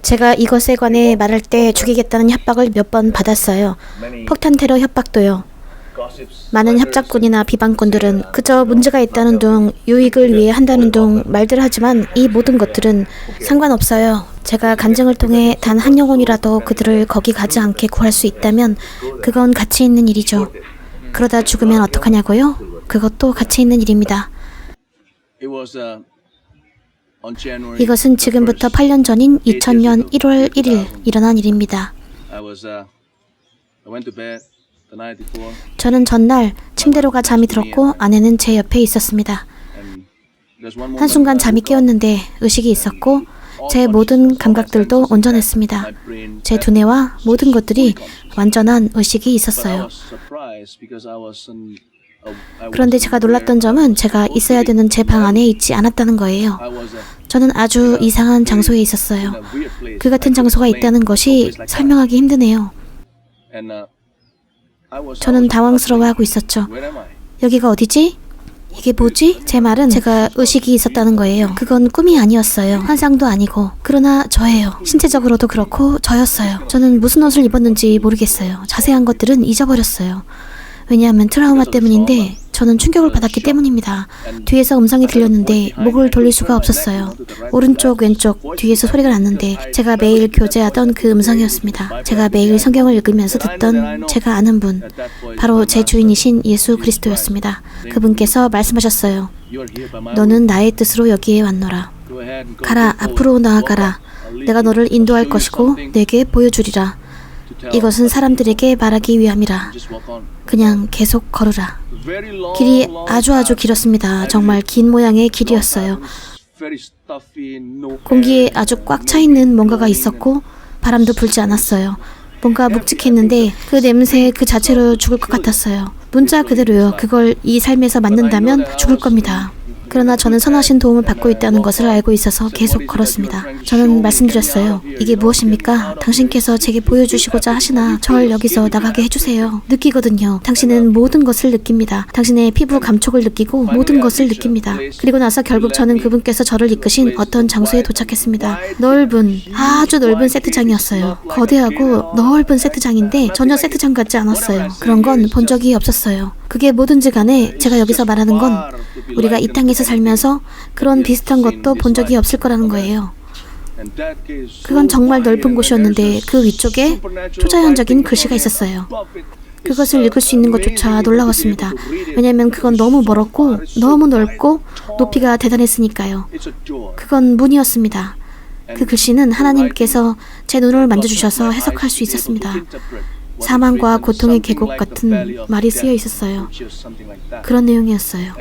제가 이것에 관해 말할 때 죽이겠다는 협박을 몇 번 받았어요. 폭탄 테러 협박도요. 많은 협작꾼이나 비방꾼들은 그저 문제가 있다는 둥, 유익을 위해 한다는 둥 말들 하지만 이 모든 것들은 상관없어요. 제가 간증을 통해 단 한 영혼이라도 그들을 거기 가지 않게 구할 수 있다면 그건 가치 있는 일이죠. 그러다 죽으면 어떡하냐고요? 그것도 가치 있는 일입니다. 이것은 지금부터 8년 전인 2000년 1월 1일 일어난 일입니다. 저는 전날 침대로가 잠이 들었고 아내는 제 옆에 있었습니다. 한순간 잠이 깨었는데 의식이 있었고 제 모든 감각들도 온전했습니다. 제 두뇌와 모든 것들이 완전한 의식이 있었어요. 그런데 제가 놀랐던 점은 제가 있어야 되는 제 방 안에 있지 않았다는 거예요. 저는 아주 이상한 장소에 있었어요. 그 같은 장소가 있다는 것이 설명하기 힘드네요. 저는 당황스러워하고 있었죠. 여기가 어디지? 이게 뭐지? 제 말은 제가 의식이 있었다는 거예요. 그건 꿈이 아니었어요. 환상도 아니고. 그러나 저예요. 신체적으로도 그렇고 저였어요. 저는 무슨 옷을 입었는지 모르겠어요. 자세한 것들은 잊어버렸어요. 왜냐하면 트라우마 때문인데 저는 충격을 받았기 때문입니다. 뒤에서 음성이 들렸는데 목을 돌릴 수가 없었어요. 오른쪽, 왼쪽, 뒤에서 소리가 났는데 제가 매일 교제하던 그 음성이었습니다. 제가 매일 성경을 읽으면서 듣던 제가 아는 분, 바로 제 주인이신 예수 그리스도였습니다. 그분께서 말씀하셨어요. 너는 나의 뜻으로 여기에 왔노라. 가라, 앞으로 나아가라. 내가 너를 인도할 것이고 내게 보여주리라. 이것은 사람들에게 말하기 위함이라. 그냥 계속 걸으라. 길이 아주 길었습니다. 정말 긴 모양의 길이었어요. 공기에 아주 꽉 차 있는 뭔가가 있었고 바람도 불지 않았어요. 뭔가 묵직했는데 그 냄새 그 자체로 죽을 것 같았어요. 문자 그대로요. 그걸 이 삶에서 맞는다면 죽을 겁니다. 그러나 저는 선하신 도움을 받고 있다는 것을 알고 있어서 계속 걸었습니다. 저는 말씀드렸어요. 이게 무엇입니까? 당신께서 제게 보여주시고자 하시나 절 여기서 나가게 해주세요. 느끼거든요. 당신은 모든 것을 느낍니다. 당신의 피부 감촉을 느끼고 모든 것을 느낍니다. 그리고 나서 결국 저는 그분께서 저를 이끄신 어떤 장소에 도착했습니다. 아주 넓은 세트장이었어요. 거대하고 넓은 세트장인데 전혀 세트장 같지 않았어요. 그런 건 본 적이 없었어요. 그게 뭐든지 간에 제가 여기서 말하는 건 우리가 이 땅에서 살면서 그런 비슷한 것도 본 적이 없을 거라는 거예요. 그건 정말 넓은 곳이었는데 그 위쪽에 초자연적인 글씨가 있었어요. 그것을 읽을 수 있는 것조차 놀라웠습니다. 왜냐하면 그건 너무 멀었고 너무 넓고 높이가 대단했으니까요. 그건 문이었습니다. 그 글씨는 하나님께서 제 눈을 만져주셔서 해석할 수 있었습니다. 사망과 고통의 계곡 같은 말이 쓰여 있었어요. 그런 내용이었어요.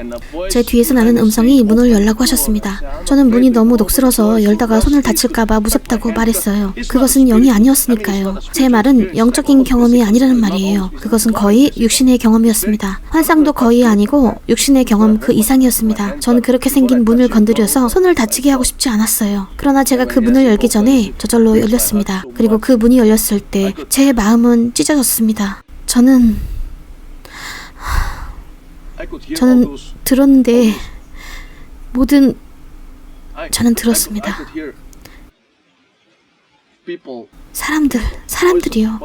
제 뒤에서 나는 음성이 문을 열라고 하셨습니다. 저는 문이 너무 녹슬어서 열다가 손을 다칠까봐 무섭다고 말했어요. 그것은 영이 아니었으니까요. 제 말은 영적인 경험이 아니라는 말이에요. 그것은 거의 육신의 경험이었습니다. 환상도 거의 아니고 육신의 경험 그 이상이었습니다. 저는 그렇게 생긴 문을 건드려서 손을 다치게 하고 싶지 않았어요. 그러나 제가 그 문을 열기 전에 저절로 열렸습니다. 그리고 그 문이 열렸을 때 제 마음은 찢어졌습니다. 저는 들었는데 저는 들었습니다. 사람들이요.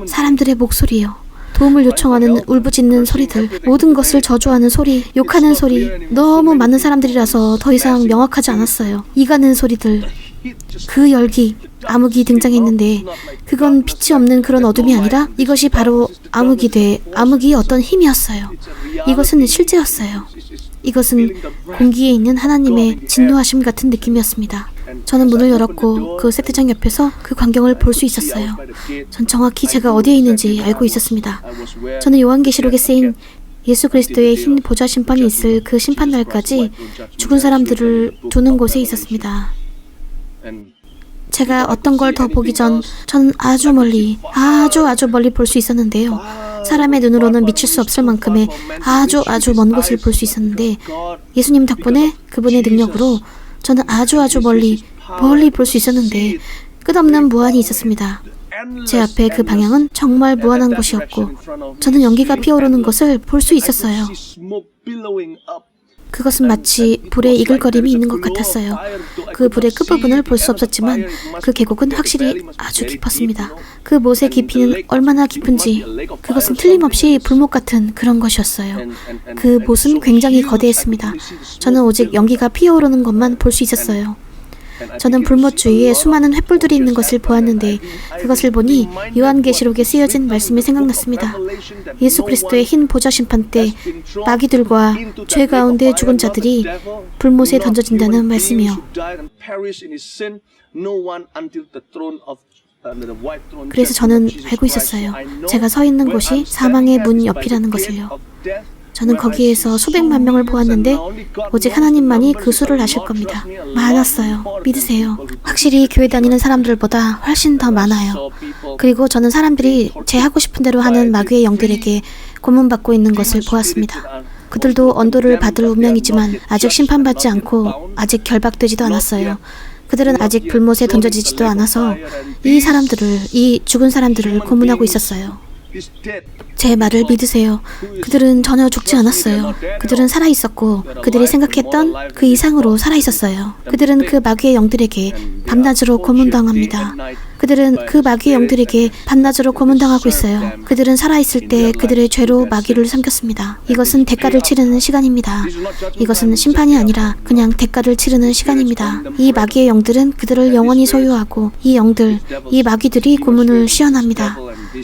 사람들의 목소리요. 도움을 요청하는 울부짖는 소리들, 모든 것을 저주하는 소리, 욕하는 소리, 너무 많은 사람들이라서 더 이상 명확하지 않았어요. 이가는 소리들, 그 열기, 암흑이 등장했는데 그건 빛이 없는 그런 어둠이 아니라 이것이 바로 암흑이 어떤 힘이었어요. 이것은 실제였어요. 이것은 공기에 있는 하나님의 진노하심 같은 느낌이었습니다. 저는 문을 열었고 그 세트장 옆에서 그 광경을 볼 수 있었어요. 전 정확히 제가 어디에 있는지 알고 있었습니다. 저는 요한계시록에 쓰인 예수 그리스도의 흰 보좌 심판이 있을 그 심판날까지 죽은 사람들을 두는 곳에 있었습니다. 제가 어떤 걸 더 보기 전 저는 아주 멀리 볼 수 있었는데요. 사람의 눈으로는 미칠 수 없을 만큼의 아주 먼 곳을 볼 수 있었는데 예수님 덕분에 그분의 능력으로 저는 아주 멀리 볼 수 있었는데 끝없는 무한이 있었습니다. 제 앞에 그 방향은 정말 무한한 곳이었고 저는 연기가 피어오르는 것을 볼 수 있었어요. 그것은 마치 불의 이글거림이 있는 것 같았어요. 그 불의 끝부분을 볼 수 없었지만 그 계곡은 확실히 아주 깊었습니다. 그 못의 깊이는 얼마나 깊은지 그것은 틀림없이 불못 같은 그런 것이었어요. 그 못은 굉장히 거대했습니다. 저는 오직 연기가 피어오르는 것만 볼 수 있었어요. 저는 불못 주위에 수많은 횃불들이 있는 것을 보았는데 그것을 보니 요한계시록에 쓰여진 말씀이 생각났습니다. 예수 그리스도의 흰 보좌 심판 때 마귀들과 죄 가운데 죽은 자들이 불못에 던져진다는 말씀이요. 그래서 저는 알고 있었어요. 제가 서 있는 곳이 사망의 문 옆이라는 것을요. 저는 거기에서 수백만 명을 보았는데 오직 하나님만이 그 수를 아실 겁니다. 많았어요. 믿으세요. 확실히 교회 다니는 사람들보다 훨씬 더 많아요. 그리고 저는 사람들이 제 하고 싶은 대로 하는 마귀의 영들에게 고문받고 있는 것을 보았습니다. 그들도 언도를 받을 운명이지만 아직 심판받지 않고 아직 결박되지도 않았어요. 그들은 아직 불못에 던져지지도 않아서 이 죽은 사람들을 고문하고 있었어요. 제 말을 믿으세요. 그들은 전혀 죽지 않았어요. 그들은 살아있었고 그들이 생각했던 그 이상으로 살아있었어요. 그들은 그 마귀의 영들에게 밤낮으로 고문당합니다. 그들은 그 마귀의 영들에게 밤낮으로 고문당하고 있어요. 그들은 살아있을 때 그들의 죄로 마귀를 삼켰습니다. 이것은 대가를 치르는 시간입니다. 이것은 심판이 아니라 그냥 대가를 치르는 시간입니다. 이 마귀의 영들은 그들을 영원히 소유하고 이 마귀들이 고문을 시연합니다.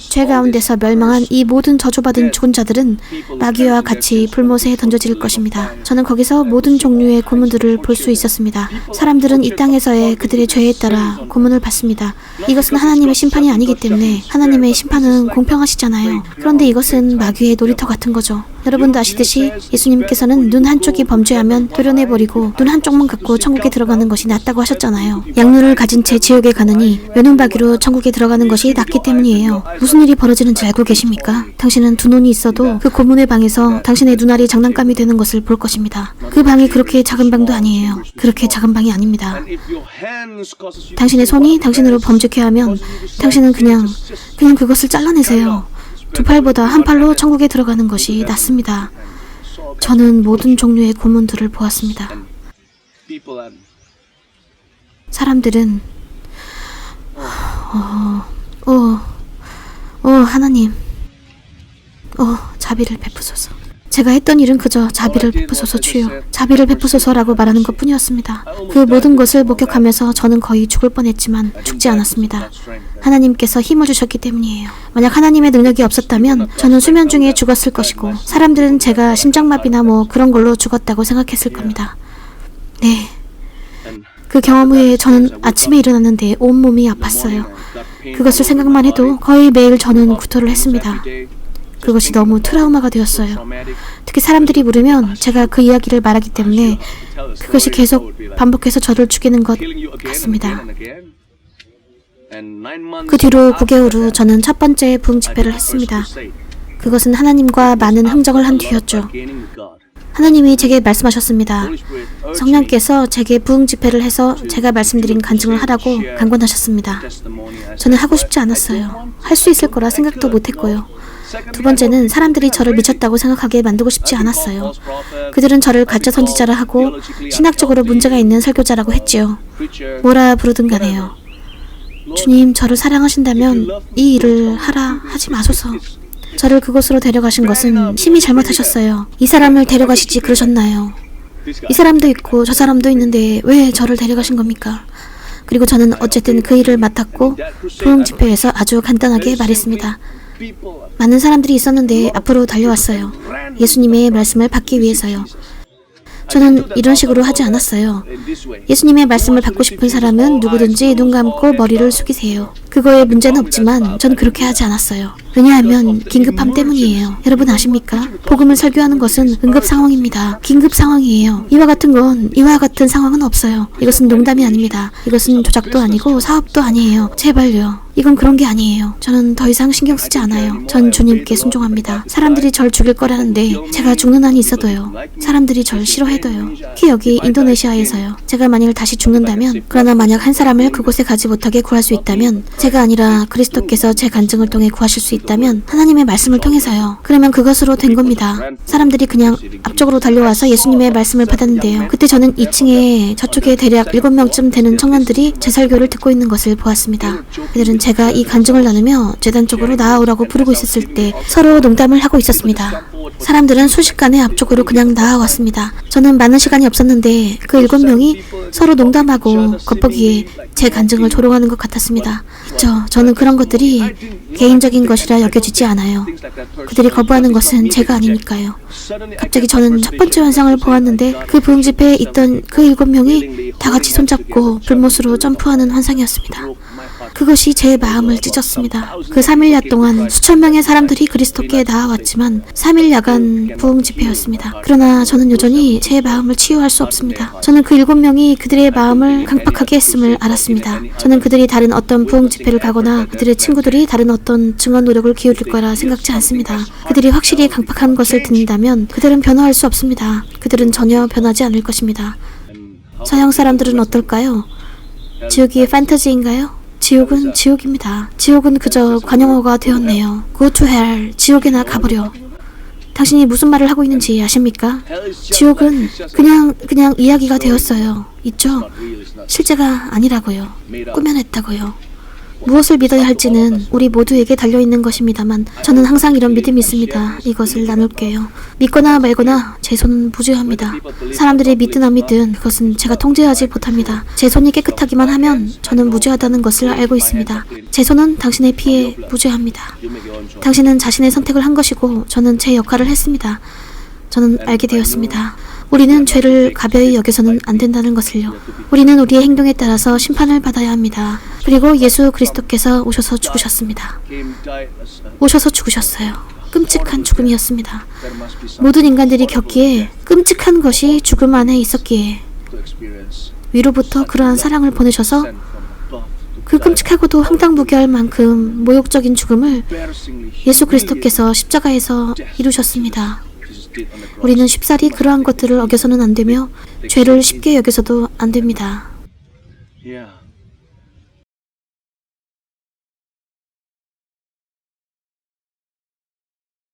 죄 가운데서 멸망한 이 모든 저주받은 죽은 자들은 마귀와 같이 불못에 던져질 것입니다. 저는 거기서 모든 종류의 고문들을 볼 수 있었습니다. 사람들은 이 땅에서의 그들의 죄에 따라 고문을 받습니다. 이것은 하나님의 심판이 아니기 때문에 하나님의 심판은 공평하시잖아요. 그런데 이것은 마귀의 놀이터 같은 거죠. 여러분도 아시듯이 예수님께서는 눈 한쪽이 범죄하면 도려내버리고 눈 한쪽만 갖고 천국에 들어가는 것이 낫다고 하셨잖아요. 양눈을 가진 채 지옥에 가느니 외눈박이로 천국에 들어가는 것이 낫기 때문이에요. 무슨 일이 벌어지는지 알고 계십니까? 당신은 두 눈이 있어도 그 고문의 방에서 당신의 눈알이 장난감이 되는 것을 볼 것입니다. 그 방이 그렇게 작은 방도 아니에요. 그렇게 작은 방이 아닙니다. 당신의 손이 당신으로 범죄케 하면 당신은 그냥 그것을 잘라내세요. 두 팔보다 한 팔로 천국에 들어가는 것이 낫습니다. 저는 모든 종류의 고문들을 보았습니다. 사람들은 하나님, 자비를 베푸소서. 제가 했던 일은 그저 자비를 베푸소서 주여, 자비를 베푸소서라고 말하는 것뿐이었습니다. 그 모든 것을 목격하면서 저는 거의 죽을 뻔했지만 죽지 않았습니다. 하나님께서 힘을 주셨기 때문이에요. 만약 하나님의 능력이 없었다면 저는 수면 중에 죽었을 것이고 사람들은 제가 심장마비나 그런 걸로 죽었다고 생각했을 겁니다. 네. 그 경험 후에 저는 아침에 일어났는데 온몸이 아팠어요. 그것을 생각만 해도 거의 매일 저는 구토를 했습니다. 그것이 너무 트라우마가 되었어요. 특히 사람들이 물으면 제가 그 이야기를 말하기 때문에 그것이 계속 반복해서 저를 죽이는 것 같습니다. 그 뒤로 9개월 후 저는 첫 번째 부흥 집회를 했습니다. 그것은 하나님과 많은 흥정을 한 뒤였죠. 하나님이 제게 말씀하셨습니다. 성령께서 제게 부흥 집회를 해서 제가 말씀드린 간증을 하라고 강권하셨습니다. 저는 하고 싶지 않았어요. 할 수 있을 거라 생각도 못했고요. 두 번째는 사람들이 저를 미쳤다고 생각하게 만들고 싶지 않았어요. 그들은 저를 가짜 선지자라 하고 신학적으로 문제가 있는 설교자라고 했지요. 뭐라 부르든 간에요. 주님, 저를 사랑하신다면 이 일을 하지 마소서. 저를 그곳으로 데려가신 것은 심히 잘못하셨어요. 이 사람을 데려가시지 그러셨나요? 이 사람도 있고 저 사람도 있는데 왜 저를 데려가신 겁니까? 그리고 저는 어쨌든 그 일을 맡았고 부흥 집회에서 아주 간단하게 말했습니다. 많은 사람들이 있었는데 앞으로 달려왔어요. 예수님의 말씀을 받기 위해서요. 저는 이런 식으로 하지 않았어요. 예수님의 말씀을 받고 싶은 사람은 누구든지 눈 감고 머리를 숙이세요. 그거에 문제는 없지만 전 그렇게 하지 않았어요. 왜냐하면 긴급함 때문이에요. 여러분 아십니까? 복음을 설교하는 것은 응급 상황입니다. 긴급 상황이에요. 이와 같은 상황은 없어요. 이것은 농담이 아닙니다. 이것은 조작도 아니고 사업도 아니에요. 제발요. 이건 그런 게 아니에요. 저는 더 이상 신경 쓰지 않아요. 전 주님께 순종합니다. 사람들이 절 죽일 거라는데 제가 죽는 한이 있어도요. 사람들이 절 싫어해도요. 특히 여기 인도네시아에서요. 제가 만일 다시 죽는다면, 그러나 만약 한 사람을 그곳에 가지 못하게 구할 수 있다면, 제가 아니라 그리스도께서 제 간증을 통해 구하실 수 있다면 하나님의 말씀을 통해서요. 그러면 그것으로 된 겁니다. 사람들이 그냥 앞쪽으로 달려와서 예수님의 말씀을 받았는데요. 그때 저는 2층에 저쪽에 대략 7명쯤 되는 청년들이 제 설교를 듣고 있는 것을 보았습니다. 그들은 제가 이 간증을 나누며 재단 쪽으로 나아오라고 부르고 있었을 때 서로 농담을 하고 있었습니다. 사람들은 순식간에 앞쪽으로 그냥 나아왔습니다. 저는 많은 시간이 없었는데 그 7명이 서로 농담하고 겉보기에 제 간증을 조롱하는 것 같았습니다. 저는 그런 것들이 개인적인 것이라 여겨지지 않아요. 그들이 거부하는 것은 제가 아니니까요. 갑자기 저는 첫 번째 환상을 보았는데 그 부흥 집회에 있던 그 7명이 다 같이 손잡고 불못으로 점프하는 환상이었습니다. 그것이 제 마음을 찢었습니다. 그 3일야 동안 수천 명의 사람들이 그리스도께 나아왔지만 3일 야간 부흥 집회였습니다. 그러나 저는 여전히 제 마음을 치유할 수 없습니다. 저는 그 7명이 그들의 마음을 강팍하게 했음을 알았습니다. 저는 그들이 다른 어떤 부흥 집회를 가거나 그들의 친구들이 다른 어떤 증언 노력을 기울일 거라 생각지 않습니다. 그들이 확실히 강팍한 것을 듣는다면 그들은 변화할 수 없습니다. 그들은 전혀 변하지 않을 것입니다. 서양 사람들은 어떨까요? 지옥이 판타지인가요? 지옥은 지옥입니다. 지옥은 그저 관용어가 되었네요. Go to hell. 지옥에나 가버려. 당신이 무슨 말을 하고 있는지 아십니까? 지옥은 그냥 이야기가 되었어요. 있죠? 실제가 아니라고요. 꾸며냈다고요. 무엇을 믿어야 할지는 우리 모두에게 달려있는 것입니다만 저는 항상 이런 믿음이 있습니다. 이것을 나눌게요. 믿거나 말거나 제 손은 무죄합니다. 사람들이 믿든 안 믿든 그것은 제가 통제하지 못합니다. 제 손이 깨끗하기만 하면 저는 무죄하다는 것을 알고 있습니다. 제 손은 당신의 피에 무죄합니다. 당신은 자신의 선택을 한 것이고 저는 제 역할을 했습니다. 저는 알게 되었습니다. 우리는 죄를 가벼이 여겨서는 안 된다는 것을요. 우리는 우리의 행동에 따라서 심판을 받아야 합니다. 그리고 예수 그리스도께서 오셔서 죽으셨습니다. 오셔서 죽으셨어요. 끔찍한 죽음이었습니다. 모든 인간들이 겪기에 끔찍한 것이 죽음 안에 있었기에 위로부터 그러한 사랑을 보내셔서 그 끔찍하고도 황당무계할 만큼 모욕적인 죽음을 예수 그리스도께서 십자가에서 이루셨습니다. 우리는 쉽사리 그러한 것들을 어겨서는 안 되며 죄를 쉽게 여겨서도 안 됩니다.